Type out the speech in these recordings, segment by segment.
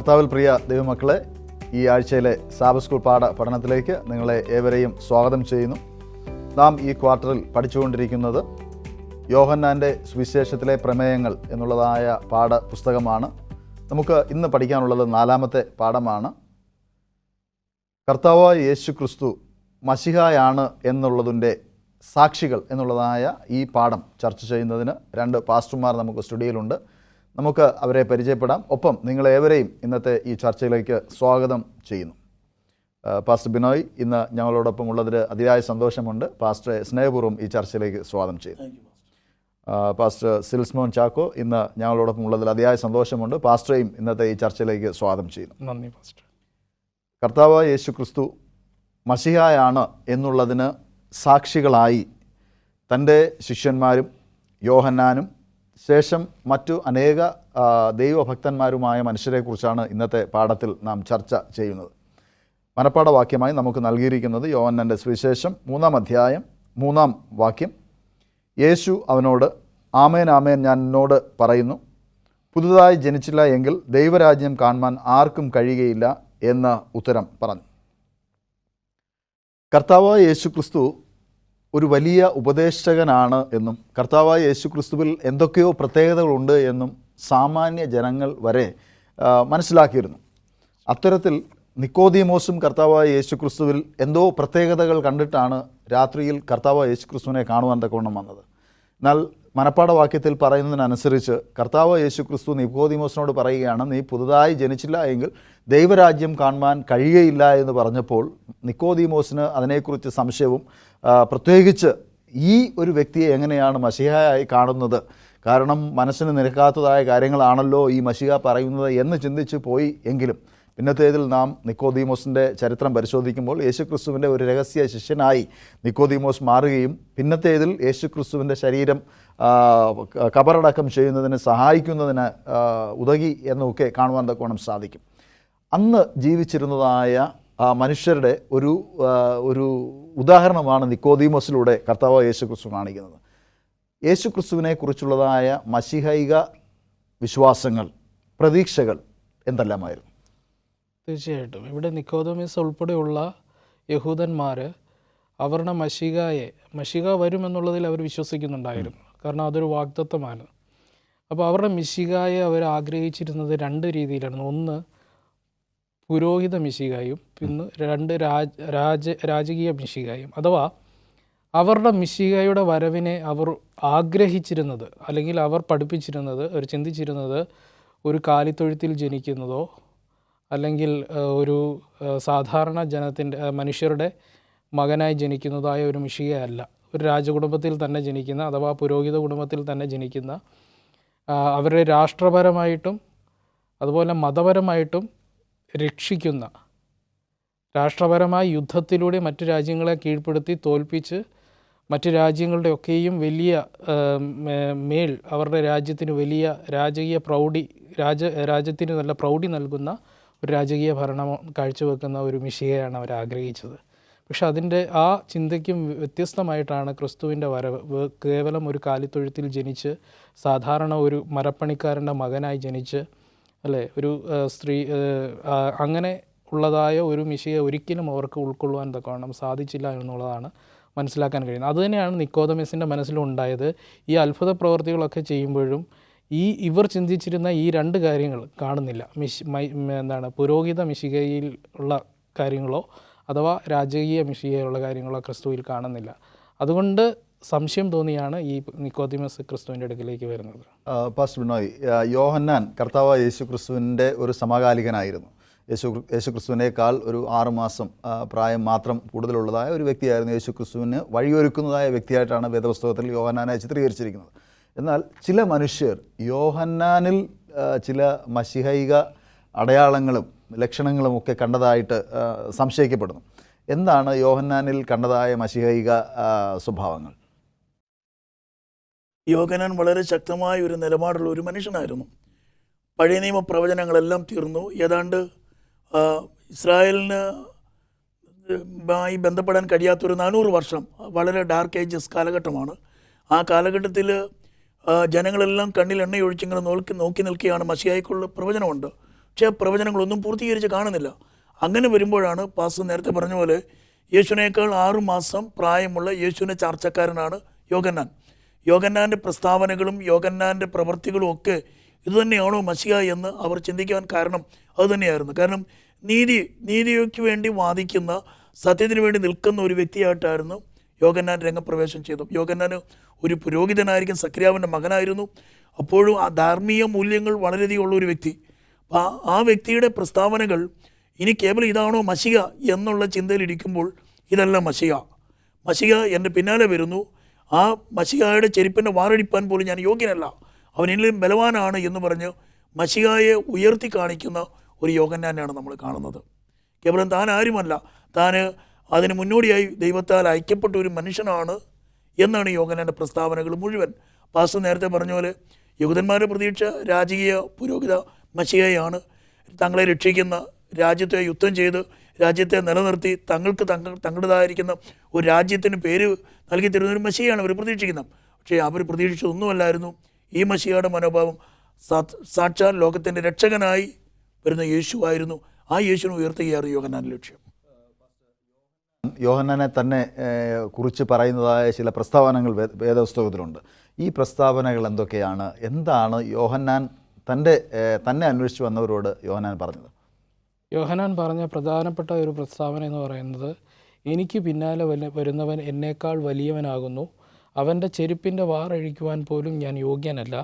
കർത്താവിൽ പ്രിയ ദൈവമക്കളെ, ഈ ആഴ്ചയിലെ സാബത്ത് സ്കൂൾ പഠനത്തിലേക്ക് നിങ്ങളെ ഏവരെയും സ്വാഗതം ചെയ്യുന്നു. നാം ഈ ക്വാർട്ടറിൽ പഠിച്ചുകൊണ്ടിരിക്കുന്നത് യോഹന്നാൻ്റെ സുവിശേഷത്തിലെ പ്രമേയങ്ങൾ എന്നുള്ളതായ പാഠപുസ്തകമാണ്. നമുക്ക് ഇന്ന് പഠിക്കാനുള്ളത് 4-ാമത്തെ പാഠമാണ്. കർത്താവായ യേശു ക്രിസ്തു മശിഹായാണ് എന്നുള്ളതിൻ്റെ സാക്ഷികൾ എന്നുള്ളതായ ഈ പാഠം ചർച്ച ചെയ്യുന്നതിന് 2 പാസ്റ്റർമാർ നമുക്ക് സ്റ്റുഡിയോയിലുണ്ട്. നമുക്ക് അവരെ പരിചയപ്പെടാം. ഒപ്പം നിങ്ങളേവരെയും ഇന്നത്തെ ഈ ചർച്ചയിലേക്ക് സ്വാഗതം ചെയ്യുന്നു. പാസ്റ്റർ ബിനോയ് ഇന്ന് ഞങ്ങളോടൊപ്പം ഉള്ളതിൽ അതിയായ സന്തോഷമുണ്ട്. പാസ്റ്ററെ സ്നേഹപൂർവ്വം ഈ ചർച്ചയിലേക്ക് സ്വാഗതം ചെയ്യുന്നു. പാസ്റ്റർ സിൽസ്മോൻ ചാക്കോ ഇന്ന് ഞങ്ങളോടൊപ്പം ഉള്ളതിൽ അതിയായ സന്തോഷമുണ്ട്. പാസ്റ്ററേയും ഇന്നത്തെ ഈ ചർച്ചയിലേക്ക് സ്വാഗതം ചെയ്യുന്നു. നന്ദി പാസ്റ്റർ. കർത്താവായ യേശു ക്രിസ്തു മശിഹായാണ് എന്നുള്ളതിന് സാക്ഷികളായി തൻ്റെ ശിഷ്യന്മാരും യോഹന്നാനും ശേഷം മറ്റു അനേക ദൈവഭക്തന്മാരുമായ മനുഷ്യരെക്കുറിച്ചാണ് ഇന്നത്തെ പാഠത്തിൽ നാം ചർച്ച ചെയ്യുന്നത്. മനപ്പാഠവാക്യമായി നമുക്ക് നൽകിയിരിക്കുന്നത് യോഹന്നാൻ്റെ സുവിശേഷം 3-ാം അധ്യായം 3-ാം വാക്യം. യേശു അവനോട്, ആമേൻ ആമേൻ ഞാൻ നിന്നോട് പറയുന്നു, പുതുതായി ജനിച്ചില്ല എങ്കിൽ ദൈവരാജ്യം കാണുവാൻ ആർക്കും കഴിയുകയില്ല എന്ന് ഉത്തരം പറഞ്ഞു. കർത്താവായ യേശു ക്രിസ്തു ഒരു വലിയ ഉപദേശകനാണ് എന്നും കർത്താവായ യേശു ക്രിസ്തുവിൽ എന്തൊക്കെയോ പ്രത്യേകതകളുണ്ട് എന്നും സാമാന്യ ജനങ്ങൾ വരെ മനസ്സിലാക്കിയിരുന്നു. അത്തരത്തിൽ നിക്കോദീമോസും കർത്താവായ യേശു ക്രിസ്തുവിൽ എന്തോ പ്രത്യേകതകൾ കണ്ടിട്ടാണ് രാത്രിയിൽ കർത്താവായ യേശു ക്രിസ്തുവിനെ കാണുവാൻ തക്കവണ്ണം വന്നത്. എന്നാൽ മനപ്പാഠവാക്യത്തിൽ പറയുന്നതിനനുസരിച്ച് കർത്താവായ യേശു ക്രിസ്തു നിക്കോദീമോസിനോട് പറയുകയാണ്, നീ പുതുതായി ജനിച്ചില്ല എങ്കിൽ ദൈവരാജ്യം കാണുവാൻ കഴിയുകയില്ല എന്ന് പറഞ്ഞപ്പോൾ നിക്കോദീമോസിന് അതിനെക്കുറിച്ച് സംശയവും, പ്രത്യേകിച്ച് ഈ ഒരു വ്യക്തിയെ എങ്ങനെയാണ് മശിഹായായി കാണുന്നത്, കാരണം മനസ്സിന് നിരക്കാത്തതായ കാര്യങ്ങളാണല്ലോ ഈ മശിഹ പറയുന്നത് എന്ന് ചിന്തിച്ച് പോയി. എങ്കിലും പിന്നത്തേതിൽ നാം നിക്കോദീമോസിൻ്റെ ചരിത്രം പരിശോധിക്കുമ്പോൾ യേശുക്രിസ്തുവിൻ്റെ ഒരു രഹസ്യ ശിഷ്യനായി നിക്കോദീമോസ് മാറുകയും പിന്നത്തേതിൽ യേശുക്രിസ്തുവിൻ്റെ ശരീരം കബറടക്കം ചെയ്യുന്നതിന് സഹായിക്കുന്നതിന് ഉതകി എന്നൊക്കെ കാണുവാൻ തക്കവണ്ണം സാധിക്കും. അന്ന് ജീവിച്ചിരുന്നതായ മനുഷ്യരുടെ ഒരു ഉദാഹരണമാണ് നിക്കോദീമോസിലൂടെ കർത്താവായ യേശുക്രിസ്തു കാണിക്കുന്നത്. യേശുക്രിസ്തുവിനെ കുറിച്ചുള്ളതായ മശിഹൈക വിശ്വാസങ്ങൾ, പ്രതീക്ഷകൾ എന്തെല്ലാമായിരുന്നു? തീർച്ചയായിട്ടും ഇവിടെ നിക്കോദീമോസ് ഉൾപ്പെടെയുള്ള യഹൂദന്മാർ അവരുടെ മശിഹ വരുമെന്നുള്ളതിൽ അവർ വിശ്വസിക്കുന്നുണ്ടായിരുന്നു. കാരണം അതൊരു വാഗ്ദത്തമാണ്. അപ്പോൾ അവരുടെ മിശിഹായെ അവർ ആഗ്രഹിച്ചിരുന്നത് 2 രീതിയിലാണ്. ഒന്ന് പുരോഹിത മിശിഹായും, പിന്നെ 2 രാജകീയ മിശിഹായും. അഥവാ അവരുടെ മിശിഹായുടെ വരവിനെ അവർ ആഗ്രഹിച്ചിരുന്നത്, അല്ലെങ്കിൽ അവർ പഠിപ്പിച്ചിരുന്നത്, അവർ ചിന്തിച്ചിരുന്നത് ഒരു കാലിത്തൊഴുത്തിൽ ജനിക്കുന്നതോ അല്ലെങ്കിൽ ഒരു സാധാരണ മനുഷ്യരുടെ മകനായി ജനിക്കുന്നതായ ഒരു മിശിഹയല്ല. ഒരു രാജകുടുംബത്തിൽ തന്നെ ജനിക്കുന്ന, അഥവാ പുരോഹിത കുടുംബത്തിൽ തന്നെ ജനിക്കുന്ന, അവരെ രാഷ്ട്രപരമായിട്ടും അതുപോലെ മതപരമായിട്ടും രക്ഷിക്കുന്ന, രാഷ്ട്രപരമായ യുദ്ധത്തിലൂടെ മറ്റു രാജ്യങ്ങളെ കീഴ്പ്പെടുത്തി തോൽപ്പിച്ച് മറ്റു രാജ്യങ്ങളുടെ ഒക്കെയും വലിയ മേൽ അവരുടെ രാജ്യത്തിന് വലിയ രാജകീയ പ്രൗഢി, രാജ്യത്തിന് നല്ല പ്രൗഢി നൽകുന്ന ഒരു രാജകീയ ഭരണം കാഴ്ചവെക്കുന്ന ഒരു മിശിഹയാണ് അവർ ആഗ്രഹിച്ചത്. പക്ഷെ അതിൻ്റെ ആ ചിന്തയ്ക്കും വ്യത്യസ്തമായിട്ടാണ് ക്രിസ്തുവിൻ്റെ വരവ്. കേവലം ഒരു കാലിത്തൊഴുത്തിൽ ജനിച്ച്, സാധാരണ ഒരു മരപ്പണിക്കാരൻ്റെ മകനായി ജനിച്ച്, അല്ലേ, ഒരു സ്ത്രീ, അങ്ങനെ ഉള്ളതായ ഒരു മിശിഹയെ ഒരിക്കലും അവർക്ക് ഉൾക്കൊള്ളുവാൻ തക്കവണ്ണം സാധിച്ചില്ല എന്നുള്ളതാണ് മനസ്സിലാക്കാൻ കഴിയുന്നത്. അതുതന്നെയാണ് നിക്കോദീമോസിൻ്റെ മനസ്സിലുണ്ടായത്. ഈ അത്ഭുത പ്രവൃത്തികളൊക്കെ ചെയ്യുമ്പോഴും ഇവർ ചിന്തിച്ചിരുന്ന ഈ 2 കാര്യങ്ങൾ കാണുന്നില്ല. പുരോഹിത മിശിഹയിൽ ഉള്ള കാര്യങ്ങളോ അഥവാ രാജകീയ മിശിഹയിലുള്ള കാര്യങ്ങളോ ക്രിസ്തുവിൽ കാണുന്നില്ല. അതുകൊണ്ട് സംശയം തോന്നിയാണ് ഈ നിക്കോദീമോസ് ക്രിസ്തുവിൻ്റെ അടുക്കിലേക്ക് വരുന്നത്. പാസ്റ്റർ ബിനോയ്, യോഹന്നാൻ കർത്താവായ യേശു ക്രിസ്തുവിൻ്റെ ഒരു സമകാലികനായിരുന്നു. യേശു ക്രിസ്തുവിനേക്കാൾ ഒരു 6 മാസം പ്രായം മാത്രം കൂടുതലുള്ളതായ ഒരു വ്യക്തിയായിരുന്നു. യേശു ക്രിസ്തുവിന് വഴിയൊരുക്കുന്നതായ വ്യക്തിയായിട്ടാണ് വേദപുസ്തകത്തിൽ യോഹന്നാനെ ചിത്രീകരിച്ചിരിക്കുന്നത്. എന്നാൽ ചില മനുഷ്യർ യോഹന്നാനിൽ ചില മശിഹൈക അടയാളങ്ങളും ലക്ഷണങ്ങളും ഒക്കെ കണ്ടതായിട്ട് സംശയിക്കപ്പെടുന്നു. എന്താണ് യോഹന്നാനിൽ കണ്ടതായ മശിഹൈക സ്വഭാവങ്ങൾ? യോഹന്നാൻ വളരെ ശക്തമായ ഒരു നിലപാടുള്ള ഒരു മനുഷ്യനായിരുന്നു. പഴയ നിയമ പ്രവചനങ്ങളെല്ലാം തീർന്നു. ഏതാണ്ട് ഇസ്രായേലിന് ബന്ധപ്പെടാൻ കഴിയാത്തൊരു 400 വർഷം വളരെ ഡാർക്ക് ഏജസ് കാലഘട്ടമാണ്. ആ കാലഘട്ടത്തിൽ ജനങ്ങളെല്ലാം കണ്ണിൽ എണ്ണയൊഴിച്ചിങ്ങനെ നോക്കി നിൽക്കുകയാണ്. മശിഹായ്ക്കുള്ള പ്രവചനമുണ്ട്. പക്ഷേ ആ പ്രവചനങ്ങളൊന്നും പൂർത്തീകരിച്ച് കാണുന്നില്ല. അങ്ങനെ വരുമ്പോഴാണ് പാസ്റ്റർ നേരത്തെ പറഞ്ഞ പോലെ യേശുവിനേക്കാൾ 6 മാസം പ്രായമുള്ള യേശുവിൻ്റെ ചാർച്ചക്കാരനാണ് യോഹന്നാൻ. യോഹന്നാൻ്റെ പ്രസ്താവനകളും യോഹന്നാൻ്റെ പ്രവൃത്തികളും ഒക്കെ ഇതുതന്നെയാണോ മശിഹ എന്ന് അവർ ചിന്തിക്കാൻ കാരണം അതുതന്നെയായിരുന്നു. കാരണം നീതിക്ക് വേണ്ടി വാദിക്കുന്ന, സത്യത്തിന് വേണ്ടി നിൽക്കുന്ന ഒരു വ്യക്തിയായിട്ടായിരുന്നു യോഹന്നാൻ രംഗപ്രവേശം ചെയ്തു. യോഹന്നാൻ ഒരു പുരോഹിതനായിരിക്കും, സക്രിയാവിൻ്റെ മകനായിരുന്നു. അപ്പോഴും ആ ധാർമ്മിക മൂല്യങ്ങൾ വളരെയധികം ഉള്ള ഒരു വ്യക്തി. ആ വ്യക്തിയുടെ പ്രസ്താവനകൾ ഇനി കേവലം ഇതാണോ മശിഹ എന്നുള്ള ചിന്തയിലിരിക്കുമ്പോൾ ഇതല്ല മശിഹ. മശിഹ എൻ്റെ പിന്നാലെ വരുന്നു, ആ മശിഹയുടെ ചെരുപ്പിൻ്റെ വാറടിപ്പാൻ പോലും ഞാൻ യോഗ്യനല്ല, അവൻ എന്നിലും ബലവാനാണ് എന്ന് പറഞ്ഞ് മശിഹയെ ഉയർത്തി കാണിക്കുന്ന ഒരു യോഹന്നാനെയാണ് നമ്മൾ കാണുന്നത്. കേവലം താൻ ആരുമല്ല, താൻ അതിന് മുന്നോടിയായി ദൈവത്താൽ അയക്കപ്പെട്ട ഒരു മനുഷ്യനാണ് എന്നാണ് യോഹന്നാൻ്റെ പ്രസ്താവനകൾ മുഴുവൻ. പാസ്റ്റർ നേരത്തെ പറഞ്ഞ പോലെ യഹൂദന്മാരുടെ പ്രതീക്ഷ രാജകീയ പുരോഹിത മശിഹയാണ്. തങ്ങളെ രക്ഷിക്കുന്ന, രാജ്യത്തെ യുദ്ധം ചെയ്ത് രാജ്യത്തെ നിലനിർത്തി തങ്ങളുടേതായിരിക്കുന്ന ഒരു രാജ്യത്തിന് പേര് നൽകി തരുന്ന ഒരു മശിഹയാണ് അവർ പ്രതീക്ഷിക്കുന്നത്. പക്ഷേ അവർ പ്രതീക്ഷിച്ചതൊന്നുമല്ലായിരുന്നു ഈ മശിഹയുടെ മനോഭാവം. സാക്ഷാൽ ലോകത്തിൻ്റെ രക്ഷകനായി വരുന്ന യേശു ആയിരുന്നു. ആ യേശുവിനെ ഉയർത്തുകയായിരുന്നു യോഹന്നാൻ്റെ ലക്ഷ്യം. യോഹന്നാനെ തന്നെ കുറിച്ച് പറയുന്നതായ ചില പ്രസ്താവനകൾ വേദപുസ്തകത്തിലുണ്ട്. ഈ പ്രസ്താവനകൾ എന്തൊക്കെയാണ്? എന്താണ് യോഹന്നാൻ തന്നെ അന്വേഷിച്ച് വന്നവരോട് യോഹന്നാൻ പറഞ്ഞത്? യോഹന്നാൻ പറഞ്ഞ പ്രധാനപ്പെട്ട ഒരു പ്രസ്താവന എന്ന് പറയുന്നത്, എനിക്ക് പിന്നാലെ വരുന്നവൻ എന്നേക്കാൾ വലിയവനാകുന്നു, അവൻ്റെ ചെരുപ്പിൻ്റെ വാറഴിക്കുവാൻ പോലും ഞാൻ യോഗ്യനല്ല,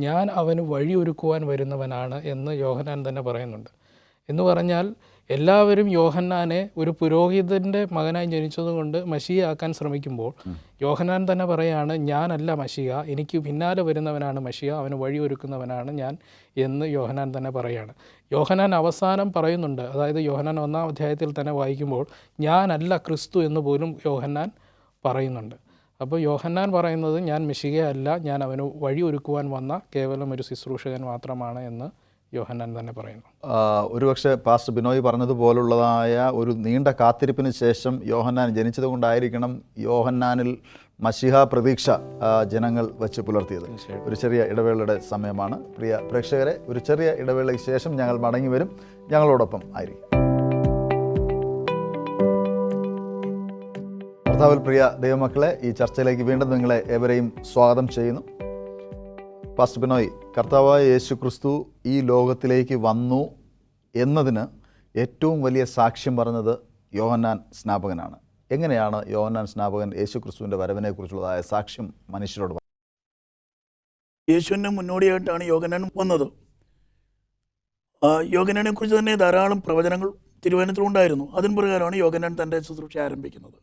ഞാൻ അവന് വഴിയൊരുക്കുവാൻ വരുന്നവനാണ് എന്ന് യോഹന്നാൻ തന്നെ പറയുന്നുണ്ട്. എന്ന് പറഞ്ഞാൽ എല്ലാവരും യോഹന്നാനെ ഒരു പുരോഹിതൻ്റെ മകനായി ജനിച്ചതുകൊണ്ട് മശിഹയാക്കാൻ ശ്രമിക്കുമ്പോൾ യോഹന്നാൻ തന്നെ പറയാണ്, ഞാനല്ല മശിഹ, എനിക്ക് പിന്നാലെ വരുന്നവനാണ് മശിഹ, അവന് വഴിയൊരുക്കുന്നവനാണ് ഞാൻ എന്ന് യോഹന്നാൻ തന്നെ പറയാണ്. യോഹന്നാൻ അവസാനം പറയുന്നുണ്ട്, അതായത് യോഹന്നാൻ 1-ാം അധ്യായത്തിൽ തന്നെ വായിക്കുമ്പോൾ ഞാനല്ല ക്രിസ്തു എന്ന് പോലും യോഹന്നാൻ പറയുന്നുണ്ട്. അപ്പോൾ യോഹന്നാൻ പറയുന്നത് ഞാൻ മശിഹയല്ല, ഞാൻ അവന് വഴിയൊരുക്കുവാൻ വന്ന കേവലം ഒരു ശുശ്രൂഷകൻ മാത്രമാണ് എന്ന് യോഹന്നാൻ തന്നെ പറയുന്നു. ഒരുപക്ഷെ പാസ്റ്റർ ബിനോയ് പറഞ്ഞതുപോലുള്ളതായ ഒരു നീണ്ട കാത്തിരിപ്പിന് ശേഷം യോഹന്നാൻ ജനിച്ചത് കൊണ്ടായിരിക്കണം യോഹന്നാനിൽ മശിഹ പ്രതീക്ഷ ജനങ്ങൾ വച്ച് പുലർത്തിയത്. ഒരു ചെറിയ ഇടവേളയുടെ സമയമാണ്. പ്രിയ പ്രേക്ഷകരെ, ഒരു ചെറിയ ഇടവേളയ്ക്ക് ശേഷം ഞങ്ങൾ മടങ്ങി വരും. ഞങ്ങളോടൊപ്പം ആയിരിക്കും. കർത്താവിൽ പ്രിയ ദൈവമക്കളെ, ഈ ചർച്ചയിലേക്ക് വീണ്ടും നിങ്ങളെ ഏവരെയും സ്വാഗതം ചെയ്യുന്നു. പാസ്റ്റർ ബിനോയ്, കർത്താവായ യേശു ക്രിസ്തു ഈ ലോകത്തിലേക്ക് വന്നു എന്നതിന് ഏറ്റവും വലിയ സാക്ഷ്യം പറഞ്ഞത് യോഹന്നാൻ സ്നാപകനാണ്. എങ്ങനെയാണ് യോഹന്നാൻ സ്നാപകൻ യേശു ക്രിസ്തുവിൻ്റെ വരവിനെക്കുറിച്ചുള്ളതായ സാക്ഷ്യം മനുഷ്യരോട് പറഞ്ഞത്? യേശുവിന് മുന്നോടിയായിട്ടാണ് യോഹന്നാൻ വന്നത്. യോഹന്നാനെ കുറിച്ച് തന്നെ ധാരാളം പ്രവചനങ്ങൾ തിരുവചനത്തിലുണ്ടായിരുന്നു. അതിന് പ്രകാരമാണ് യോഹന്നാൻ തൻ്റെ ശുശ്രൂഷ ആരംഭിക്കുന്നത്.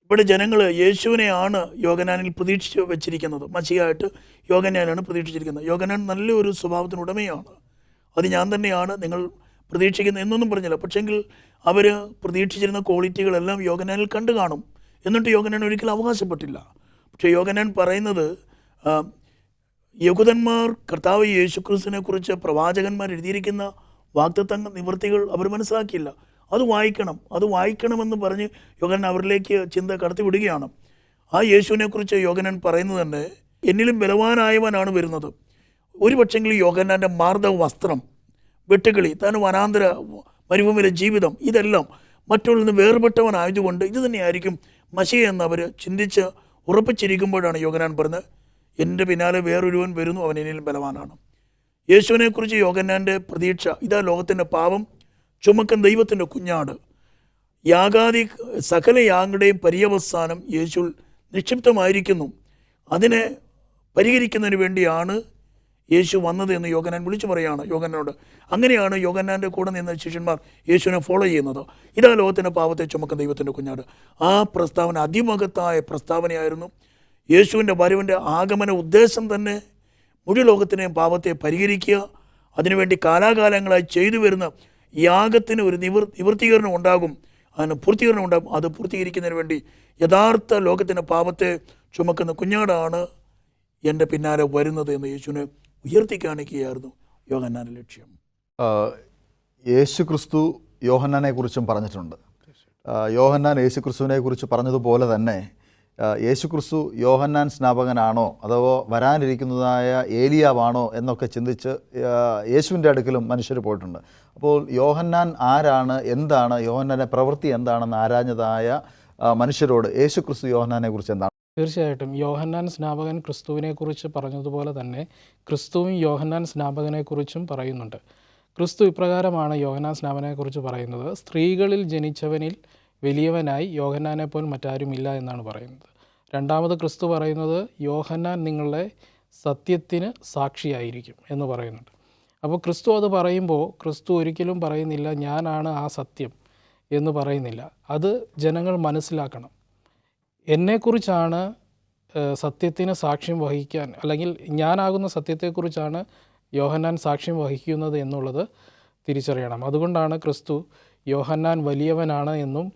ഇവിടെ ജനങ്ങൾ യേശുവിനെയാണ് യോഹന്നാനിൽ പ്രതീക്ഷിച്ച് വെച്ചിരിക്കുന്നത്. മശിഹയായിട്ട് യോഹന്നാനാണ് പ്രതീക്ഷിച്ചിരിക്കുന്നത്. യോഹന്നാൻ നല്ലൊരു സ്വഭാവത്തിനുടമയാണ്. അത് ഞാൻ തന്നെയാണ് നിങ്ങൾ പ്രതീക്ഷിക്കുന്നത് എന്നൊന്നും പറഞ്ഞില്ല. പക്ഷെങ്കിൽ അവർ പ്രതീക്ഷിച്ചിരുന്ന ക്വാളിറ്റികളെല്ലാം യോഹന്നാനിൽ കണ്ടു കാണും. എന്നിട്ട് യോഹന്നാൻ ഒരിക്കലും അവകാശപ്പെട്ടില്ല. പക്ഷേ യോഹന്നാൻ പറയുന്നത്, യഹൂദന്മാർ കർത്താവ് യേശുക്രിസ്തുവിനെ കുറിച്ച് പ്രവാചകന്മാർ എഴുതിയിരിക്കുന്ന വാഗ്ദത്ത നിവൃത്തികൾ അവർ മനസ്സിലാക്കിയില്ല. അത് വായിക്കണമെന്ന് പറഞ്ഞ് യോഹന്നാൻ അവരിലേക്ക് ചിന്ത കടത്തി വിടുകയാണ്. ആ യേശുവിനെക്കുറിച്ച് യോഹന്നാൻ പറയുന്നത് തന്നെ, എന്നിലും ബലവാനായവനാണ് വരുന്നത്. ഒരു പക്ഷെങ്കിൽ യോഹന്നാൻ്റെ മാർദ്ദവ വസ്ത്രം, വെട്ടുകിളി, താൻ വനാന്തര മരുഭൂമിയിലെ ജീവിതം, ഇതെല്ലാം മറ്റുള്ള നിന്ന് വേർപെട്ടവനായതുകൊണ്ട് ഇത് തന്നെയായിരിക്കും മശിഹ എന്നവർ ചിന്തിച്ച് ഉറപ്പിച്ചിരിക്കുമ്പോഴാണ് യോഹന്നാൻ പറഞ്ഞത്, എൻ്റെ പിന്നാലെ വേറൊരുവൻ വരുന്നു, അവൻ എന്നിലും ബലവാനാണ്. യേശുവിനെക്കുറിച്ച് യോഹന്നാൻ്റെ പ്രതീക്ഷ, ഇതാ ലോകത്തിൻ്റെ പാപം ചുമക്കൻ ദൈവത്തിൻ്റെ കുഞ്ഞാട്, യാഗാദി സകല യാഗങ്ങളുടെയും പര്യവസാനം യേശുവിൽ നിക്ഷിപ്തമായിരിക്കുന്നു, അതിനെ പരിഹരിക്കുന്നതിന് വേണ്ടിയാണ് യേശു വന്നത് എന്ന് യോഹന്നാൻ വിളിച്ചു പറയുകയാണ് യോഹന്നാനോട്. അങ്ങനെയാണ് യോഹന്നാൻ്റെ കൂടെ നിന്ന ശിഷ്യന്മാർ യേശുവിനെ ഫോളോ ചെയ്യുന്നത്. ഇതാ ലോകത്തിൻ്റെ പാപത്തെ ചുമക്കുന്ന ദൈവത്തിൻ്റെ കുഞ്ഞാട്. ആ പ്രസ്താവന അതിമഹത്തായ പ്രസ്താവനയായിരുന്നു. യേശുവിൻ്റെ വരവിൻ്റെ ആഗമന ഉദ്ദേശം തന്നെ മുഴു ലോകത്തിനെയും പാപത്തെ പരിഹരിക്കുക, അതിനുവേണ്ടി കാലാകാലങ്ങളായി ചെയ്തു വരുന്ന യാഗത്തിന് ഒരു നിവൃത്തീകരണം ഉണ്ടാകും, അതിന് പൂർത്തീകരണം ഉണ്ടാകും. അത് പൂർത്തീകരിക്കുന്നതിന് വേണ്ടി യഥാർത്ഥ ലോകത്തിൻ്റെ പാപത്തെ ചുമക്കുന്ന കുഞ്ഞാടാണ് എൻ്റെ പിന്നാലെ വരുന്നത് എന്ന് യേശുവിനെ ഉയർത്തി കാണിക്കുകയായിരുന്നു യോഹന്നാൻ്റെ ലക്ഷ്യം. യേശു ക്രിസ്തു യോഹന്നാനെ കുറിച്ചും പറഞ്ഞിട്ടുണ്ട്. യോഹന്നാൻ യേശു ക്രിസ്തുവിനെ കുറിച്ച് പറഞ്ഞതുപോലെ തന്നെ യേശുക്രിസ്തു യോഹന്നാൻ സ്നാപകനാണോ അതോ വരാനിരിക്കുന്നതായ ഏലിയാവാണോ എന്നൊക്കെ ചിന്തിച്ച് യേശുവിൻ്റെ അടുക്കലും മനുഷ്യർ പോയിട്ടുണ്ട്. അപ്പോൾ യോഹന്നാൻ ആരാണ്, എന്താണ് യോഹന്നാൻ്റെ പ്രവൃത്തി എന്താണെന്ന് ആരാഞ്ഞതായ മനുഷ്യരോട് യേശുക്രിസ്തു യോഹന്നാനെ കുറിച്ച് എന്താണ്? തീർച്ചയായിട്ടും യോഹന്നാൻ സ്നാപകൻ ക്രിസ്തുവിനെക്കുറിച്ച് പറഞ്ഞതുപോലെ തന്നെ ക്രിസ്തുവും യോഹന്നാൻ സ്നാപകനെക്കുറിച്ചും പറയുന്നുണ്ട്. ക്രിസ്തു ഇപ്രകാരമാണ് യോഹന്നാൻ സ്നാപകനെക്കുറിച്ച് പറയുന്നത്: സ്ത്രീകളിൽ ജനിച്ചവനിൽ വലിയവനായി യോഹന്നാനെപ്പോൽ മറ്റാരുമില്ല എന്നാണ് പറയുന്നത്. രണ്ടാമത് ക്രിസ്തു പറയുന്നത് യോഹന്നാൻ നിങ്ങളുടെ സത്യത്തിന് സാക്ഷിയായിരിക്കും എന്ന് പറയുന്നുണ്ട്. അപ്പോൾ ക്രിസ്തു അത് പറയുമ്പോൾ ക്രിസ്തു ഒരിക്കലും പറയുന്നില്ല ഞാനാണ് ആ സത്യം എന്ന് പറയുന്നില്ല. അത് ജനങ്ങൾ മനസ്സിലാക്കണം. എന്നെക്കുറിച്ചാണ് സത്യത്തിന് സാക്ഷ്യം വഹിക്കാൻ, അല്ലെങ്കിൽ ഞാനാകുന്ന സത്യത്തെക്കുറിച്ചാണ് യോഹന്നാൻ സാക്ഷ്യം വഹിക്കുന്നത് എന്നുള്ളത് തിരിച്ചറിയണം. അതുകൊണ്ടാണ് ക്രിസ്തു യോഹന്നാൻ വലിയവനാണ് എന്നും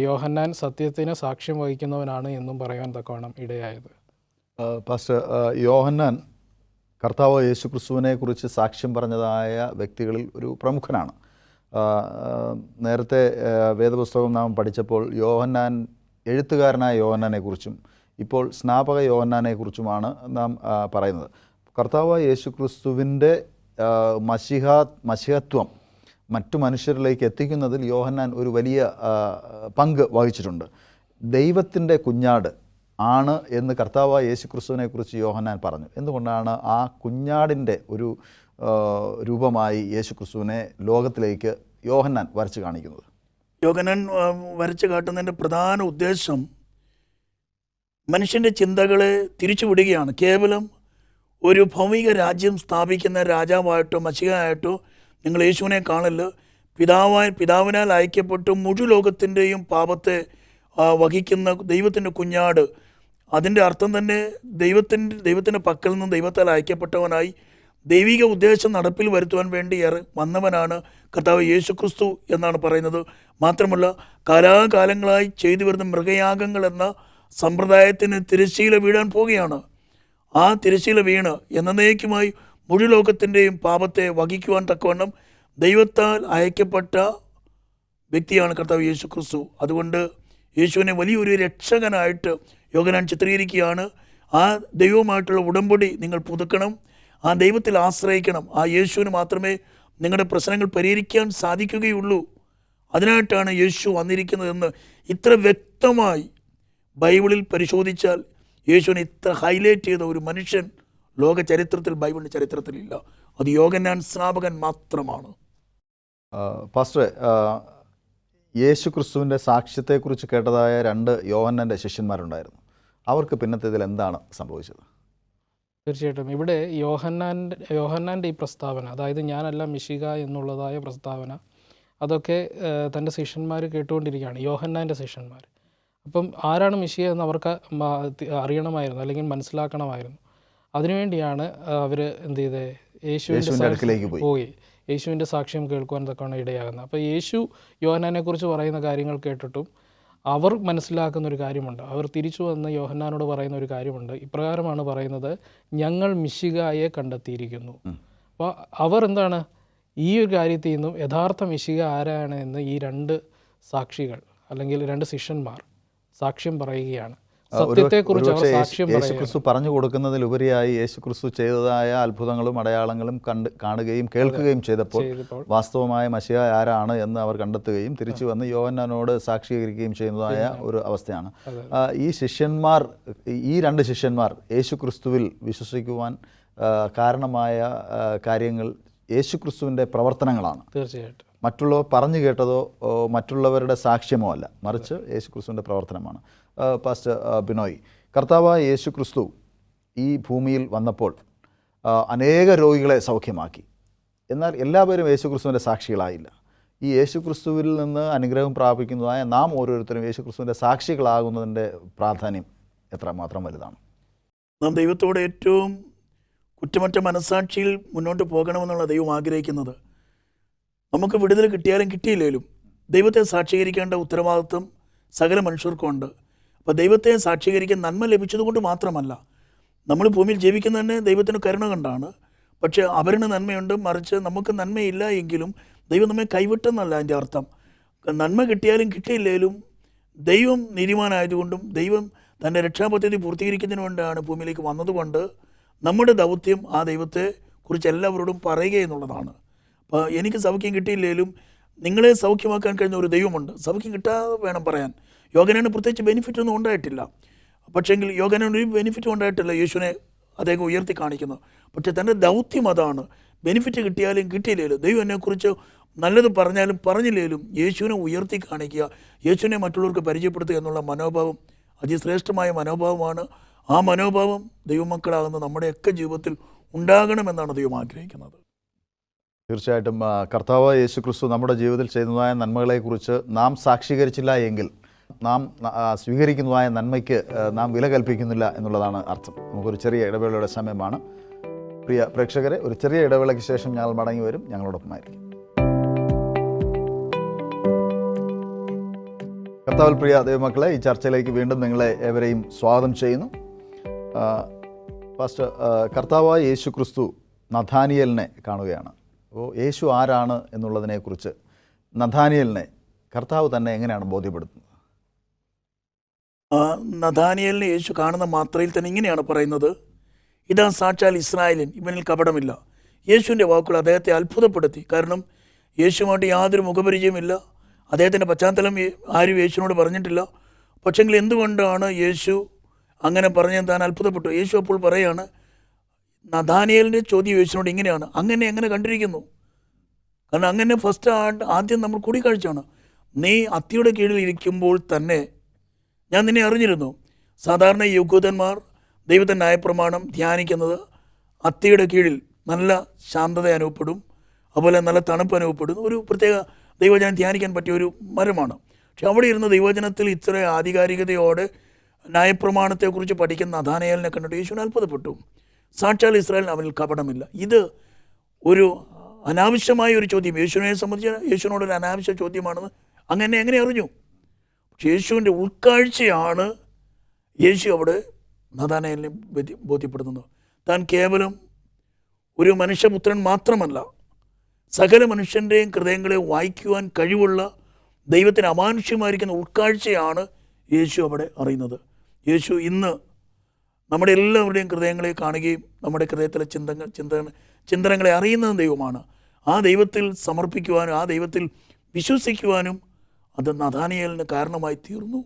യോഹന്നാൻ സത്യത്തിന് സാക്ഷ്യം വഹിക്കുന്നവനാണ് എന്നും പറയാൻ തക്കവണ്ണം ഇടയായത്. പാസ്റ്റർ, യോഹന്നാൻ കർത്താവ് യേശു ക്രിസ്തുവിനെ കുറിച്ച് സാക്ഷ്യം പറഞ്ഞതായ വ്യക്തികളിൽ ഒരു പ്രമുഖനാണ്. നേരത്തെ വേദപുസ്തകം നാം പഠിച്ചപ്പോൾ യോഹന്നാൻ എഴുത്തുകാരനായ യോഹന്നാനെക്കുറിച്ചും ഇപ്പോൾ സ്നാപക യോഹന്നാനെക്കുറിച്ചുമാണ് നാം പറയുന്നത്. കർത്താവ് യേശു ക്രിസ്തുവിൻ്റെ മശിഹത്വം മറ്റു മനുഷ്യരിലേക്ക് എത്തിക്കുന്നതിൽ യോഹന്നാൻ ഒരു വലിയ പങ്ക് വഹിച്ചിട്ടുണ്ട്. ദൈവത്തിൻ്റെ കുഞ്ഞാട് ആണ് എന്ന് കർത്താവ് യേശു ക്രിസ്തുവിനെക്കുറിച്ച് യോഹന്നാൻ പറഞ്ഞു. എന്തുകൊണ്ടാണ് ആ കുഞ്ഞാടിൻ്റെ ഒരു രൂപമായി യേശു ക്രിസ്തുവിനെ ലോകത്തിലേക്ക് യോഹന്നാൻ വരച്ച് കാണിക്കുന്നത്? യോഹന്നാൻ വരച്ച് കാട്ടുന്നതിൻ്റെ പ്രധാന ഉദ്ദേശം മനുഷ്യൻ്റെ ചിന്തകളെ തിരിച്ചുവിടുകയാണ്. കേവലം ഒരു ഭൗമിക രാജ്യം സ്ഥാപിക്കുന്ന രാജാവായിട്ടോ മശിഹയായിട്ടോ നിങ്ങൾ യേശുവിനെ കാണില്ല. പിതാവിനാൽ അയക്കപ്പെട്ടു മുഴു ലോകത്തിൻ്റെയും പാപത്തെ വഹിക്കുന്ന ദൈവത്തിൻ്റെ കുഞ്ഞാട്. അതിൻ്റെ അർത്ഥം തന്നെ ദൈവത്തിൻ്റെ പക്കൽ നിന്ന് ദൈവത്താൽ അയക്കപ്പെട്ടവനായി ദൈവിക ഉദ്ദേശം നടപ്പിൽ വരുത്തുവാൻ വേണ്ടി വന്നവനാണ് കർത്താവ് യേശു ക്രിസ്തു എന്നാണ് പറയുന്നത്. മാത്രമല്ല കാലാകാലങ്ങളായി ചെയ്തു വരുന്ന മൃഗയാഗങ്ങൾ എന്ന സമ്പ്രദായത്തിന് തിരശ്ശീല വീഴാൻ പോവുകയാണ്. ആ തിരശ്ശീല വീണ് എന്നേക്കുമായി മുഴു ലോകത്തിൻ്റെയും പാപത്തെ വഹിക്കുവാൻ തക്കവണ്ണം ദൈവത്താൽ അയക്കപ്പെട്ട വ്യക്തിയാണ് കർത്താവ് യേശു ക്രിസ്തു. അതുകൊണ്ട് യേശുവിനെ വലിയൊരു രക്ഷകനായിട്ട് യോഹന്നാൻ ചിത്രീകരിക്കുകയാണ്. ആ ദൈവവുമായിട്ടുള്ള ഉടമ്പടി നിങ്ങൾ പുതുക്കണം, ആ ദൈവത്തിൽ ആശ്രയിക്കണം. ആ യേശുവിന് മാത്രമേ നിങ്ങളുടെ പ്രശ്നങ്ങൾ പരിഹരിക്കാൻ സാധിക്കുകയുള്ളൂ. അതിനായിട്ടാണ് യേശു വന്നിരിക്കുന്നതെന്ന് ഇത്ര വ്യക്തമായി ബൈബിളിൽ പരിശോധിച്ചാൽ യേശുവിനെ ഇത്ര ഹൈലൈറ്റ് ചെയ്ത ഒരു മനുഷ്യൻ ലോക ചരിത്രത്തിൽ, ബൈബിളിൻ്റെ ചരിത്രത്തിലില്ല. അത് യോഹന്നാൻ സ്നാപകൻ മാത്രമാണ്. പാസ്റ്ററെ, യേശു ക്രിസ്തുവിൻ്റെ സാക്ഷ്യത്തെക്കുറിച്ച് കേട്ടതായ 2 യോഹന്നാൻ്റെ ശിഷ്യന്മാരുണ്ടായിരുന്നു. അവർക്ക് പിന്നത്തേതിൽ എന്താണ് സംഭവിച്ചത്? തീർച്ചയായിട്ടും ഇവിടെ യോഹന്നാൻ്റെ ഈ പ്രസ്താവന, അതായത് ഞാനല്ല മിശിഹ എന്നുള്ളതായ പ്രസ്താവന, അതൊക്കെ തൻ്റെ ശിഷ്യന്മാർ കേട്ടുകൊണ്ടിരിക്കുകയാണ്, യോഹന്നാൻ്റെ ശിഷ്യന്മാർ. അപ്പം ആരാണ് മിശിഹ എന്ന് അവർക്ക് അറിയണമായിരുന്നു, അല്ലെങ്കിൽ മനസ്സിലാക്കണമായിരുന്നു. അതിനുവേണ്ടിയാണ് അവർ എന്ത് ചെയ്തത്? യേശുവിൻ്റെ അടുക്കിലേക്ക് പോയി യേശുവിൻ്റെ സാക്ഷ്യം കേൾക്കുവാൻ തക്കവണ്ണം ഇടയാകുന്നത്. അപ്പോൾ യേശു യോഹന്നാനെക്കുറിച്ച് പറയുന്ന കാര്യങ്ങൾ കേട്ടിട്ടും അവർ മനസ്സിലാക്കുന്ന ഒരു കാര്യമുണ്ട്. അവർ തിരിച്ചു വന്ന് യോഹന്നാനോട് പറയുന്ന ഒരു കാര്യമുണ്ട്. ഇപ്രകാരമാണ് പറയുന്നത്: ഞങ്ങൾ മിശിഹായെ കണ്ടെത്തിയിരിക്കുന്നു. അപ്പോൾ അവർ എന്താണ് ഈ ഒരു കാര്യത്തിൽ നിന്നും യഥാർത്ഥ മിശിഹ ആരാണ് എന്ന് ഈ 2 സാക്ഷികൾ അല്ലെങ്കിൽ 2 ശിഷ്യന്മാർ സാക്ഷ്യം പറയുകയാണ്. സത്യത്തെക്കുറിച്ച് അവർ സാക്ഷ്യം യേശുക്രിസ്തു പറഞ്ഞു കൊടുക്കുന്നതിലുപരിയായി യേശുക്രിസ്തു ചെയ്തതായ അത്ഭുതങ്ങളും അടയാളങ്ങളും കാണുകയും കേൾക്കുകയും ചെയ്തപ്പോൾ വാസ്തവമായ മശിഹ ആരാണ് എന്ന് അവർ കണ്ടെത്തുകയും തിരിച്ചു വന്ന് യോഹന്നാനോട് സാക്ഷീകരിക്കുകയും ചെയ്യുന്നതായ ഒരു അവസ്ഥയാണ്. ഈ 2 ശിഷ്യന്മാർ യേശുക്രിസ്തുവിൽ വിശ്വസിക്കുവാൻ കാരണമായ കാര്യങ്ങൾ യേശുക്രിസ്തുവിൻ്റെ പ്രവർത്തനങ്ങളാണ്. തീർച്ചയായിട്ടും മറ്റുള്ളവർ പറഞ്ഞു കേട്ടതോ മറ്റുള്ളവരുടെ സാക്ഷ്യമോ അല്ല, മറിച്ച് യേശുക്രിസ്തുവിൻ്റെ പ്രവർത്തനമാണ്. പാസ്റ്റർ ബിനോയ്, കർത്താവായ യേശു ക്രിസ്തു ഈ ഭൂമിയിൽ വന്നപ്പോൾ അനേക രോഗികളെ സൗഖ്യമാക്കി. എന്നാൽ എല്ലാവരും യേശു ക്രിസ്തുവിൻ്റെ സാക്ഷികളായില്ല. ഈ യേശു ക്രിസ്തുവിൽ നിന്ന് അനുഗ്രഹം പ്രാപിക്കുന്നതായ നാം ഓരോരുത്തരും യേശു ക്രിസ്തുവിൻ്റെ സാക്ഷികളാകുന്നതിൻ്റെ പ്രാധാന്യം എത്രമാത്രം വലുതാണ്? നാം ദൈവത്തോട് ഏറ്റവും കുറ്റമറ്റ മനസ്സാക്ഷിയിൽ മുന്നോട്ട് പോകണമെന്നുള്ള ദൈവം ആഗ്രഹിക്കുന്നത്. നമുക്ക് വിടുതൽ കിട്ടിയാലും കിട്ടിയില്ലേലും ദൈവത്തെ സാക്ഷീകരിക്കേണ്ട ഉത്തരവാദിത്വം സകല മനുഷ്യർക്കുണ്ട്. അപ്പോൾ ദൈവത്തെ സാക്ഷീകരിക്കാൻ നന്മ ലഭിച്ചതുകൊണ്ട് മാത്രമല്ല, നമ്മൾ ഭൂമിയിൽ ജീവിക്കുന്ന തന്നെ ദൈവത്തിന് കരുണ കൊണ്ടാണ്. പക്ഷേ അവരിന് നന്മയുണ്ട്, മറിച്ച് നമുക്ക് നന്മയില്ല എങ്കിലും ദൈവം നമ്മെ കൈവിട്ടെന്നല്ല അതിൻ്റെ അർത്ഥം. നന്മ കിട്ടിയാലും കിട്ടിയില്ലേലും ദൈവം നീതിമാനായതുകൊണ്ടും ദൈവം തൻ്റെ രക്ഷാപദ്ധതി പൂർത്തീകരിക്കുന്നതിന് വേണ്ടിയാണ് ഭൂമിയിലേക്ക് വന്നതുകൊണ്ട് നമ്മുടെ ദൗത്യം ആ ദൈവത്തെ കുറിച്ച് എല്ലാവരോടും പറയുക എന്നുള്ളതാണ്. അപ്പോൾ എനിക്ക് സൗഖ്യം കിട്ടിയില്ലെങ്കിലും നിങ്ങളെ സൗഖ്യമാക്കാൻ കഴിയുന്ന ഒരു ദൈവമുണ്ട്. സൗഖ്യം കിട്ടാതെ വേണം പറയാൻ. യോഹന്നാന് പ്രത്യേകിച്ച് ബെനിഫിറ്റ് ഒന്നും ഉണ്ടായിട്ടില്ല. പക്ഷേങ്കിൽ യോഹന്നാന് ഒരു ബെനിഫിറ്റും ഉണ്ടായിട്ടില്ല യേശുവിനെ അദ്ദേഹം ഉയർത്തി കാണിക്കുന്നു. പക്ഷേ തൻ്റെ ദൗത്യം അതാണ്. ബെനിഫിറ്റ് കിട്ടിയാലും കിട്ടിയില്ലെങ്കിലും ദൈവം എന്നെക്കുറിച്ച് നല്ലത് പറഞ്ഞാലും പറഞ്ഞില്ലെങ്കിലും യേശുവിനെ ഉയർത്തി കാണിക്കുക, യേശുവിനെ മറ്റുള്ളവർക്ക് പരിചയപ്പെടുത്തുക എന്നുള്ള മനോഭാവം അതിശ്രേഷ്ഠമായ മനോഭാവമാണ്. ആ മനോഭാവം ദൈവമക്കളാകുന്ന നമ്മുടെയൊക്കെ ജീവിതത്തിൽ ഉണ്ടാകണമെന്നാണ് ദൈവം ആഗ്രഹിക്കുന്നത്. തീർച്ചയായിട്ടും കർത്താവ് യേശു ക്രിസ്തു നമ്മുടെ ജീവിതത്തിൽ ചെയ്യുന്നതായ നന്മകളെക്കുറിച്ച് നാം സാക്ഷീകരിച്ചില്ല എങ്കിൽ നാം സ്വീകരിക്കുന്നതായ നന്മയ്ക്ക് നാം വില കൽപ്പിക്കുന്നില്ല എന്നുള്ളതാണ് അർത്ഥം. നമുക്കൊരു ചെറിയ ഇടവേളയുടെ സമയമാണ്. പ്രിയ പ്രേക്ഷകരെ, ഒരു ചെറിയ ഇടവേളയ്ക്ക് ശേഷം ഞങ്ങൾ മടങ്ങി വരും. ഞങ്ങളോടൊപ്പമായിരിക്കും. കർത്താവിൽ പ്രിയ ദൈവമക്കളെ, ഈ ചർച്ചയിലേക്ക് വീണ്ടും നിങ്ങളെ ഏവരെയും സ്വാഗതം ചെയ്യുന്നു. ഫസ്റ്റ് കർത്താവായ യേശു ക്രിസ്തു നഥാനിയേലിനെ കാണുകയാണ്. അപ്പോൾ യേശു ആരാണ് എന്നുള്ളതിനെക്കുറിച്ച് നഥാനിയേലിനെ കർത്താവ് തന്നെ എങ്ങനെയാണ് ബോധ്യപ്പെടുത്തുന്നത്? നഥാനിയേലിനെ യേശു കാണുന്ന മാത്രയിൽ തന്നെ ഇങ്ങനെയാണ് പറയുന്നത്, ഇതാ സാക്ഷാൽ ഇസ്രായേലിൻ, ഇവനിൽ കപടമില്ല. യേശുവിൻ്റെ വാക്കുകൾ അദ്ദേഹത്തെ അത്ഭുതപ്പെടുത്തി. കാരണം യേശുവുമായിട്ട് യാതൊരു മുഖപരിചയമില്ല, അദ്ദേഹത്തിൻ്റെ പശ്ചാത്തലം ആരും യേശുവിനോട് പറഞ്ഞിട്ടില്ല. പക്ഷെങ്കിൽ എന്തുകൊണ്ടാണ് യേശു അങ്ങനെ പറഞ്ഞത് താൻ അത്ഭുതപ്പെട്ടു. യേശു അപ്പോൾ പറയാണ്, നഥാനിയേലിൻ്റെ ചോദ്യം യേശുവിനോട് ഇങ്ങനെയാണ്, അങ്ങനെ എങ്ങനെ കണ്ടിരിക്കുന്നു? കാരണം അങ്ങനെ ഫസ്റ്റ് ആദ്യം നമ്മൾ കൂടിക്കാഴ്ചയാണ്. നീ അത്തിയുടെ കീഴിൽ ഇരിക്കുമ്പോൾ തന്നെ ഞാൻ നിന്നെ അറിഞ്ഞിരുന്നു. സാധാരണ യഹൂദന്മാർ ദൈവത്തിൻ്റെ ന്യായപ്രമാണം ധ്യാനിക്കുന്നത് അത്തിയുടെ കീഴിൽ നല്ല ശാന്തത അനുഭവപ്പെടും, അതുപോലെ നല്ല തണുപ്പ് അനുഭവപ്പെടും, ഒരു പ്രത്യേക ദൈവവചനം ധ്യാനിക്കാൻ പറ്റിയ ഒരു മരമാണ്. പക്ഷെ അവിടെ ഇരുന്ന് ദൈവവചനത്തിൽ ഇത്ര ആധികാരികതയോടെ ന്യായപ്രമാണത്തെക്കുറിച്ച് പഠിക്കുന്ന നഥാനിയേലിനെ കണ്ടിട്ട് യേശുവിനെ അത്ഭുതപ്പെട്ടു. സാക്ഷാൽ ഇസ്രായേലിന് അവനിൽ കപടമില്ല. ഇത് ഒരു അനാവശ്യമായ ഒരു ചോദ്യം, യേശുവിനെ സംബന്ധിച്ച് യേശുവിനോടൊരു അനാവശ്യ ചോദ്യമാണെന്ന് അങ്ങനെ എങ്ങനെ അറിഞ്ഞു? പക്ഷെ യേശുവിൻ്റെ ഉൾക്കാഴ്ചയാണ് യേശു അവിടെ നഥാനിയേലിനെ ബോധ്യപ്പെടുന്നത്. താൻ കേവലം ഒരു മനുഷ്യപുത്രൻ മാത്രമല്ല, സകല മനുഷ്യൻ്റെയും ഹൃദയങ്ങളെ വായിക്കുവാൻ കഴിവുള്ള ദൈവത്തിന് അമാനുഷ്യമായിരിക്കുന്ന ഉൾക്കാഴ്ചയാണ് യേശു അവിടെ അറിയുന്നത്. യേശു ഇന്ന് നമ്മുടെ എല്ലാവരുടെയും ഹൃദയങ്ങളെ കാണുകയും നമ്മുടെ ഹൃദയത്തിലെ ചിന്തനങ്ങളെ അറിയുന്ന ദൈവമാണ്. ആ ദൈവത്തിൽ സമർപ്പിക്കുവാനും ആ ദൈവത്തിൽ വിശ്വസിക്കുവാനും അത് നഥാനിയേലിന് കാരണമായി തീർന്നു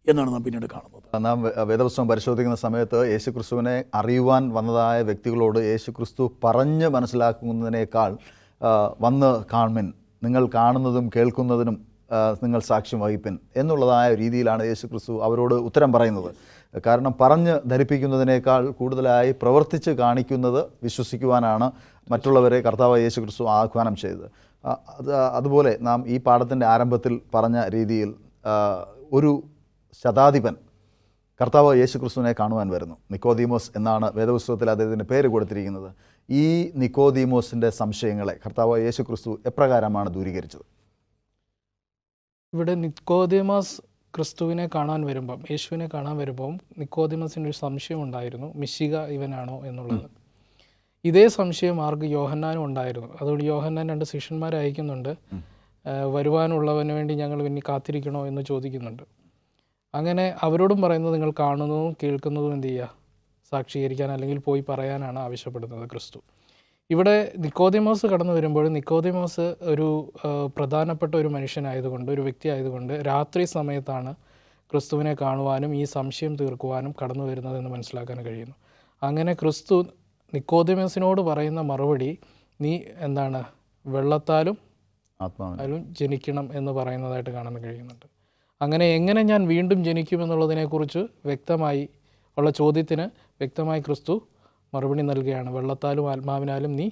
എന്നാണ് നാം പിന്നീട് കാണുന്നത്. നാം വേദപുസ്തകം പരിശോധിക്കുന്ന സമയത്ത് യേശു ക്രിസ്തുവിനെ അറിയുവാൻ വന്നതായ വ്യക്തികളോട് യേശു ക്രിസ്തു പറഞ്ഞ് മനസ്സിലാക്കുന്നതിനേക്കാൾ വന്ന് കാൺമിൻ, നിങ്ങൾ കാണുന്നതും കേൾക്കുന്നതിനും നിങ്ങൾ സാക്ഷ്യം വഹിപ്പിൻ എന്നുള്ളതായ രീതിയിലാണ് യേശു ക്രിസ്തു അവരോട് ഉത്തരം പറയുന്നത്. കാരണം പറഞ്ഞ് ധരിപ്പിക്കുന്നതിനേക്കാൾ കൂടുതലായി പ്രവർത്തിച്ച് കാണിക്കുന്നത് വിശ്വസിക്കുവാനാണ് മറ്റുള്ളവരെ കർത്താവ് യേശു ക്രിസ്തു ആഹ്വാനം ചെയ്തത്. അതുപോലെ നാം ഈ പാഠത്തിൻ്റെ ആരംഭത്തിൽ പറഞ്ഞ രീതിയിൽ ഒരു ശതാധിപൻ കർത്താവ് യേശു ക്രിസ്തുവിനെ കാണുവാൻ വരുന്നു. നിക്കോദീമോസ് എന്നാണ് വേദപുസ്തകത്തിൽ അദ്ദേഹത്തിന് പേര് കൊടുത്തിരിക്കുന്നത്. ഈ നിക്കോദീമോസിൻ്റെ സംശയങ്ങളെ കർത്താവ് യേശു ക്രിസ്തു എപ്രകാരമാണ് ദൂരീകരിച്ചത്? ഇവിടെ നിക്കോദീമോസ് ക്രിസ്തുവിനെ കാണാൻ വരുമ്പം, യേശുവിനെ കാണാൻ വരുമ്പം നിക്കോദീമോസിന് ഒരു സംശയം ഉണ്ടായിരുന്നു, മിശിഹ ഇവനാണോ എന്നുള്ളത്. ഇതേ സംശയം ആർക്ക്? യോഹന്നാനും ഉണ്ടായിരുന്നു. അതുകൊണ്ട് യോഹന്നാൻ 2 ശിഷ്യന്മാരെ അയക്കുന്നുണ്ട്, വരുവാനുള്ളവന് വേണ്ടി ഞങ്ങൾ പിന്നെ കാത്തിരിക്കണോ എന്ന് ചോദിക്കുന്നുണ്ട്. അങ്ങനെ അവരോടും പറയുന്നത് നിങ്ങൾ കാണുന്നതും കേൾക്കുന്നതും എന്ത് ചെയ്യുക, സാക്ഷീകരിക്കാൻ അല്ലെങ്കിൽ പോയി പറയാനാണ് ആവശ്യപ്പെടുന്നത് ക്രിസ്തു. ഇവിടെ നിക്കോദീമോസ് കടന്നു വരുമ്പോൾ നിക്കോദീമോസ് ഒരു പ്രധാനപ്പെട്ട ഒരു മനുഷ്യനായതുകൊണ്ട്, ഒരു വ്യക്തി ആയതുകൊണ്ട് രാത്രി സമയത്താണ് ക്രിസ്തുവിനെ കാണുവാനും ഈ സംശയം തീർക്കുവാനും കടന്നു വരുന്നതെന്ന് മനസ്സിലാക്കാൻ കഴിയുന്നു. അങ്ങനെ ക്രിസ്തു നിക്കോദീമോസിനോട് പറയുന്ന മറുപടി, നീ എന്താണ് വെള്ളത്താലും ആത്മാവിലും ജനിക്കണം എന്ന് പറയുന്നതായിട്ട് കാണാൻ കഴിയുന്നുണ്ട്. അങ്ങനെ എങ്ങനെ ഞാൻ വീണ്ടും ജനിക്കുമെന്നുള്ളതിനെക്കുറിച്ച് വ്യക്തമായി ഉള്ള ചോദ്യത്തിന് വ്യക്തമായി ക്രിസ്തു മറുപടി നൽകുകയാണ്. വെള്ളത്താലും ആത്മാവിനാലും നീ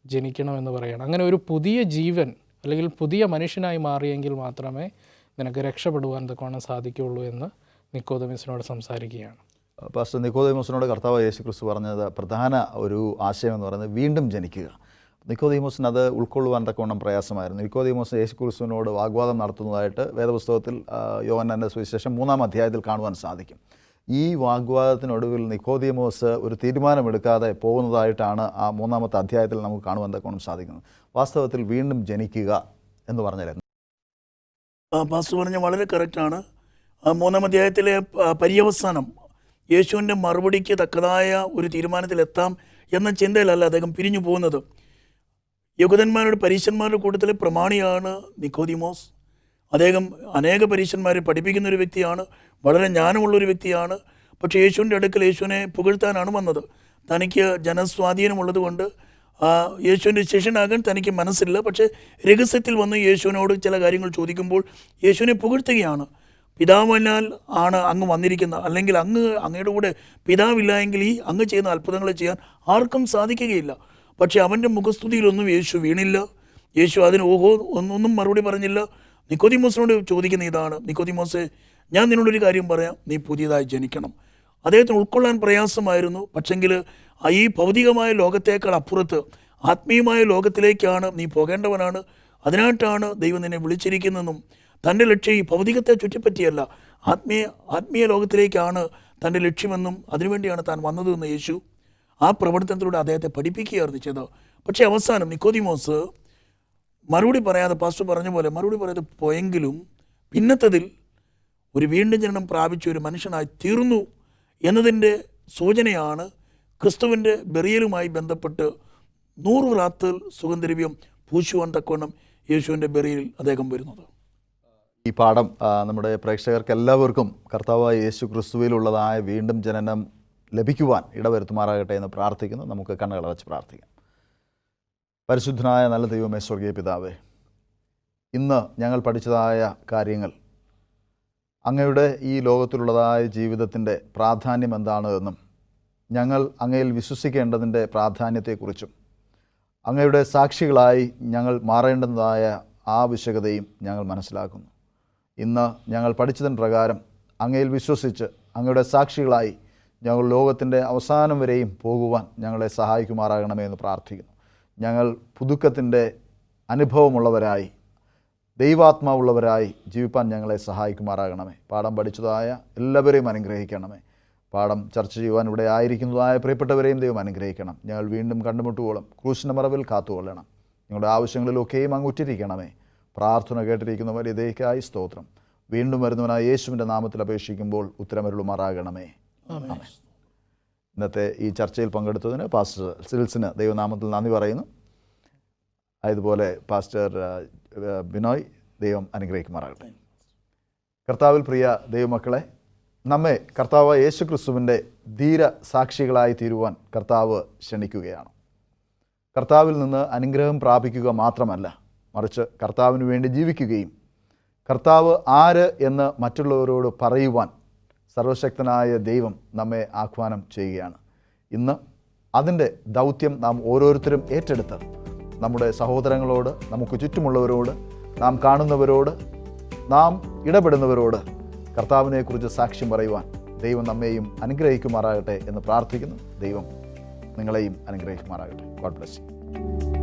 ജനിക്കണമെന്ന് പറയണം. അങ്ങനെ ഒരു പുതിയ ജീവൻ അല്ലെങ്കിൽ പുതിയ മനുഷ്യനായി മാറിയെങ്കിൽ മാത്രമേ നിനക്ക് രക്ഷപ്പെടുവാൻ തക്കവണ്ണം സാധിക്കുകയുള്ളൂ എന്ന് നിക്കോദീമോസിനോട് സംസാരിക്കുകയാണ്. പാസ്റ്റർ, നിക്കോദീമോസിനോട് കർത്താവ് യേശു ക്രിസ്തു പറഞ്ഞത് പ്രധാന ഒരു ആശയം എന്ന് പറയുന്നത് വീണ്ടും ജനിക്കുക. നിക്കോദീമോസിന് അത് ഉൾക്കൊള്ളുവാൻ തക്കവണ്ണം പ്രയാസമായിരുന്നു. നിക്കോദീമോസ് യേശു ക്രിസ്തുവിനോട് വാഗ്വാദം നടത്തുന്നതായിട്ട് വേദപുസ്തകത്തിൽ യോഹന്നാന്റെ സുവിശേഷം 3-ാം അധ്യായത്തിൽ കാണുവാൻ സാധിക്കും. ഈ വാഗ്വാദത്തിനൊടുവിൽ നിക്കോദീമോസ് ഒരു തീരുമാനമെടുക്കാതെ പോകുന്നതായിട്ടാണ് ആ 3-ാമത്തെ അധ്യായത്തിൽ നമുക്ക് കാണുവാൻ തക്കവണ്ണം സാധിക്കുന്നത്. വാസ്തവത്തിൽ വീണ്ടും ജനിക്കുക എന്ന് പറഞ്ഞാൽ പാസ്റ്റർ പറഞ്ഞ വളരെ കറക്റ്റാണ്. 3-ാം അധ്യായത്തിലെ പര്യവസാനം യേശുവിൻ്റെ മറുപടിക്ക് തക്കതായ ഒരു തീരുമാനത്തിലെത്താം എന്ന ചിന്തയിലല്ല അദ്ദേഹം പിരിഞ്ഞു പോകുന്നത്. യഹൂദന്മാരുടെ പരീശന്മാരുടെ കൂട്ടത്തിൽ പ്രമാണിയാണ് നിക്കോദിമോസ്. അദ്ദേഹം അനേക പരീശന്മാരെ പഠിപ്പിക്കുന്ന ഒരു വ്യക്തിയാണ്, വളരെ ജ്ഞാനമുള്ളൊരു വ്യക്തിയാണ്. പക്ഷേ യേശുവിൻ്റെ അടുക്കൽ യേശുവിനെ പുകഴ്ത്താനാണ് വന്നത്. തനിക്ക് ജനസ്വാധീനമുള്ളത് കൊണ്ട് യേശുവിൻ്റെ ശിഷ്യനാകാൻ തനിക്ക് മനസ്സില്ല. പക്ഷേ രഹസ്യത്തിൽ വന്ന് യേശുവിനോട് ചില കാര്യങ്ങൾ ചോദിക്കുമ്പോൾ യേശുവിനെ പുകഴ്ത്തുകയാണ്. പിതാവിനാൽ ആണ് അങ്ങ് വന്നിരിക്കുന്നത്, അല്ലെങ്കിൽ അങ്ങയുടെ കൂടെ പിതാവില്ല എങ്കിൽ ഈ അങ്ങ് ചെയ്യുന്ന അത്ഭുതങ്ങൾ ചെയ്യാൻ ആർക്കും സാധിക്കുകയില്ല. പക്ഷേ അവൻ്റെ മുഖസ്തുതിയിലൊന്നും യേശു വീണില്ല. യേശു അതിന് ഓഹോ ഒന്നും മറുപടി പറഞ്ഞില്ല. നിക്കോദിമോസിനോട് ചോദിക്കുന്ന ഇതാണ്, നിക്കോദിമോസെ, ഞാൻ നിന്നോടൊരു കാര്യം പറയാം, നീ പുതിയതായി ജനിക്കണം. അദ്ദേഹത്തിന് ഉൾക്കൊള്ളാൻ പ്രയാസമായിരുന്നു. പക്ഷെങ്കിൽ ഈ ഭൗതികമായ ലോകത്തേക്കാൾ അപ്പുറത്ത് ആത്മീയമായ ലോകത്തിലേക്കാണ് നീ പോകേണ്ടവനാണ്. അതിനായിട്ടാണ് ദൈവം നിന്നെ വിളിച്ചിരിക്കുന്നതെന്നും തൻ്റെ ലക്ഷ്യം ഈ ഭൗതികത്തെ ചുറ്റിപ്പറ്റിയല്ല, ആത്മീയ ലോകത്തിലേക്കാണ് തൻ്റെ ലക്ഷ്യമെന്നും അതിനുവേണ്ടിയാണ് താൻ വന്നതെന്ന് യേശു ആ പ്രവർത്തനത്തിലൂടെ അദ്ദേഹത്തെ പഠിപ്പിക്കുകയായിരുന്നു ചെയ്തത്. പക്ഷേ അവസാനം നിക്കോദിമോസ് മറുപടി പറയാതെ, പാസ്റ്റർ പറഞ്ഞ പോലെ മറുപടി പറയാതെ പോയെങ്കിലും പിന്നത്തതിൽ ഒരു വീണ്ടും ജനനം പ്രാപിച്ച ഒരു മനുഷ്യനായി തീർന്നു എന്നതിൻ്റെ സൂചനയാണ് ക്രിസ്തുവിൻ്റെ ബെറിയലുമായി ബന്ധപ്പെട്ട് 100 റാത്തൽ സുഗന്ധദ്രവ്യം പൂശുവാൻ തക്കവണ്ണം യേശുവിൻ്റെ ബെറിയലിൽ അദ്ദേഹം വരുന്നത്. ഈ പാഠം നമ്മുടെ പ്രേക്ഷകർക്ക് എല്ലാവർക്കും കർത്താവായ യേശു ക്രിസ്തുവിലുള്ളതായ വീണ്ടും ജനനം ലഭിക്കുവാൻ ഇടവരുത്തുമാറാകട്ടെ എന്ന് പ്രാർത്ഥിക്കുന്നു. നമുക്ക് കണ്ണുകളടച്ച് പ്രാർത്ഥിക്കാം. പരിശുദ്ധനായ നല്ല ദൈവമേ, സ്വർഗീയ പിതാവേ, ഇന്ന് ഞങ്ങൾ പഠിച്ചതായ കാര്യങ്ങൾ അങ്ങയുടെ ഈ ലോകത്തിലുള്ളതായ ജീവിതത്തിൻ്റെ പ്രാധാന്യം എന്താണ് എന്നും ഞങ്ങൾ അങ്ങയിൽ വിശ്വസിക്കേണ്ടതിൻ്റെ പ്രാധാന്യത്തെക്കുറിച്ചും അങ്ങയുടെ സാക്ഷികളായി ഞങ്ങൾ മാറേണ്ടതായ ആവശ്യകതയും ഞങ്ങൾ മനസ്സിലാക്കുന്നു. ഇന്ന് ഞങ്ങൾ പഠിച്ചതിന് പ്രകാരം അങ്ങയിൽ വിശ്വസിച്ച് അങ്ങയുടെ സാക്ഷികളായി ഞങ്ങൾ ലോകത്തിൻ്റെ അവസാനം വരെയും പോകുവാൻ ഞങ്ങളെ സഹായിക്കുമാറാകണമേ എന്ന് പ്രാർത്ഥിക്കുന്നു. ഞങ്ങൾ പുതുക്കത്തിൻ്റെ അനുഭവമുള്ളവരായി, ദൈവാത്മാവുള്ളവരായി ജീവിപ്പാൻ ഞങ്ങളെ സഹായിക്കുമാറാകണമേ. പാഠം പഠിച്ചതായ എല്ലാവരെയും അനുഗ്രഹിക്കണമേ. പാഠം ചർച്ച ചെയ്യുവാൻ ഇവിടെ ആയിരിക്കുന്നതായ പ്രിയപ്പെട്ടവരെയും ദൈവം അനുഗ്രഹിക്കണം. ഞങ്ങൾ വീണ്ടും കണ്ടുമുട്ടുവോളം ക്രൂശിൻ്റെ മറവിൽ കാത്തുകൊള്ളണം. ഞങ്ങളുടെ ആവശ്യങ്ങളിലൊക്കെയും അങ്ങുറ്റിരിക്കണമേ. പ്രാർത്ഥന കേട്ടിരിക്കുന്നവർ ഇതേക്കായി സ്തോത്രം. വീണ്ടും വരുന്നവനായ യേശുവിൻ്റെ നാമത്തിൽ അപേക്ഷിക്കുമ്പോൾ ഉത്തരമരുളുമാറാകണമേ. ആമേൻ. ഇന്നത്തെ ഈ ചർച്ചയിൽ പങ്കെടുത്തതിന് പാസ്റ്റർ സിൽസിന് ദൈവനാമത്തിൽ നന്ദി പറയുന്നു. അതുപോലെ പാസ്റ്റർ ബിനോയ്, ദൈവം അനുഗ്രഹിക്കുമാറാകട്ടെ. കർത്താവിൽ പ്രിയ ദൈവമക്കളെ, നമ്മെ കർത്താവ് യേശു ക്രിസ്തുവിൻ്റെ ധീര സാക്ഷികളായി തീരുവാൻ കർത്താവ് ക്ഷണിക്കുകയാണ്. കർത്താവിൽ നിന്ന് അനുഗ്രഹം പ്രാപിക്കുക മാത്രമല്ല, മറിച്ച് കർത്താവിന് വേണ്ടി ജീവിക്കുകയും കർത്താവ് ആര് എന്ന് മറ്റുള്ളവരോട് പറയുവാൻ സർവശക്തനായ ദൈവം നമ്മെ ആഹ്വാനം ചെയ്യുകയാണ്. ഇന്ന് അതിൻ്റെ ദൗത്യം നാം ഓരോരുത്തരും ഏറ്റെടുത്ത് നമ്മുടെ സഹോദരങ്ങളോട്, നമുക്ക് ചുറ്റുമുള്ളവരോട്, നാം കാണുന്നവരോട്, നാം ഇടപെടുന്നവരോട് കർത്താവിനെക്കുറിച്ച് സാക്ഷ്യം പറയുവാൻ ദൈവം നമ്മെയും അനുഗ്രഹിക്കുമാറാകട്ടെ എന്ന് പ്രാർത്ഥിക്കുന്നു. ദൈവം നിങ്ങളെയും അനുഗ്രഹിക്കുമാറാകട്ടെ. God bless you.